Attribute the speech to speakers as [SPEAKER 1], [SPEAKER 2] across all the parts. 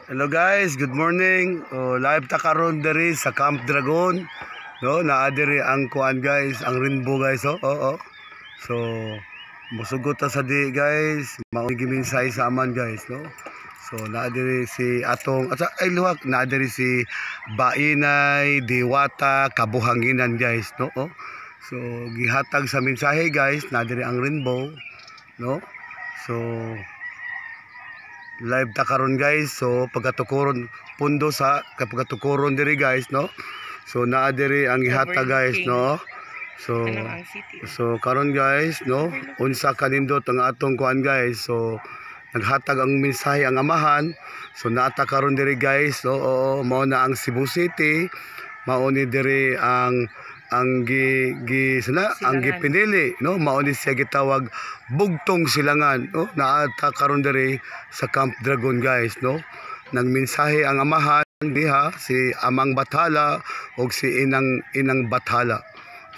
[SPEAKER 1] Hello guys, good morning. Live ta karon diri sa Camp Dragon. No, naa diri ang kuan guys, ang rainbow guys, oh. Oo. So, musugot ta sa di guys, mao giminsay sa aman guys, no. So, naa diri si atong ay luwag naa diri si Bainay Diwata Kabuhanginan guys, no. Oh. So, gihatag sa mensahe guys, naa diri ang rainbow, no. So, live ta karon guys. So pagkatukuron pundo sa pagkatukuron diri guys, no. So naa diri ang ihata guys, no. So karon guys, no, unsa kanindot ang atong kuan guys. So naghatag ang mensahe ang amahan. So naata karon diri guys, no. Oo, mao na ang Cebu City, mao ni diri ang gipinili, no, mao ni siya gitawag Bugtong Silangan, no. Naata karon diri sa Camp Dragon guys, no. Nagmensahe ang amahan diha si Amang Bathala ug si Inang Bathala.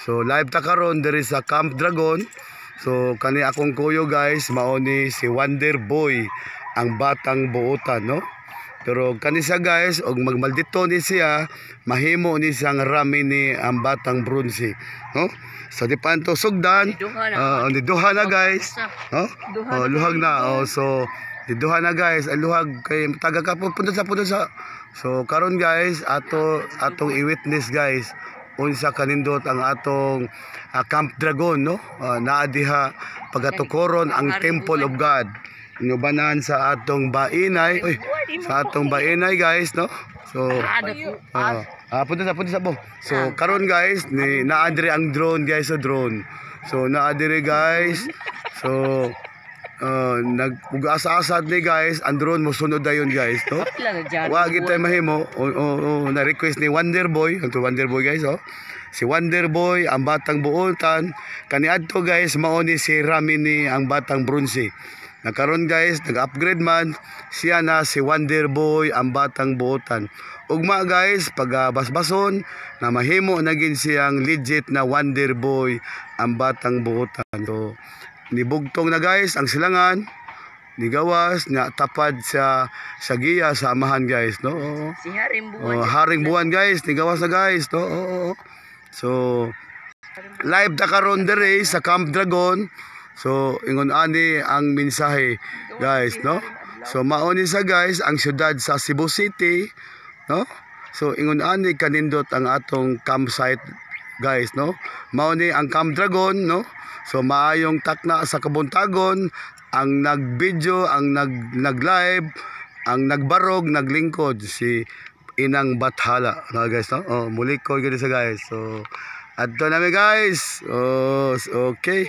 [SPEAKER 1] So live ta karon diri sa Camp Dragon. So kani akong kuyo guys, mao ni si Wonder Boy, ang batang buotan, no. Pero kani siya guys, og magmaldito ni siya, mahimo ni siyang rami ni ang batang bronze, no. So di pa to sugdan, di duha na guys, no. Luhag na. So di duha na guys, ang luhag kay taga ka punta sa. So karon guys, atong i-witness guys unsa kanindot ang atong Camp Dragon, no. Naa diha pagatukoron ang Temple of God. Inubanan sa atong Bainay, sa atong Bainay guys, no. So punta sa po. So karon guys, ni naa diri ang drone guys, so drone. So naa diri guys. So nag-asa-asad ni guys, ang drone mo sunod dayon guys, no. Wa gid tay mahimo. Na request ni Wonder Boy, ang Wonder Boy guys, oh. Si Wonder Boy, ang batang buotan, kaniadto guys, mao ni si Rami ni ang batang bronze. Nakaron guys, nag-upgrade man siya na si Wonder Boy, ang batang buotan. Ugma guys, pag basbason na mahimo naging siyang legit na Wonder Boy, ang batang buotan. So nibugtong na guys ang silangan, nigawas na tapad sa giya sa amahan guys, no.
[SPEAKER 2] Si Haring Buwan.
[SPEAKER 1] Haring Buwan guys, nigawas na guys, no. So live ta karon diri sa Camp Dragon. So ingon ani ang mensahe guys, no. So mao ni sa guys ang syudad sa Cebu City, no. So ingon ani kanindot ang atong campsite guys, no. Mao ni ang Camp Dragon, no. So maayong takna sa kabuntagon, ang nag-video, ang nag-live, ang nagbarog, naglingkod si Inang Bathala, no guys, no. Muli ko gid sa guys. So adto na mi guys. Okay.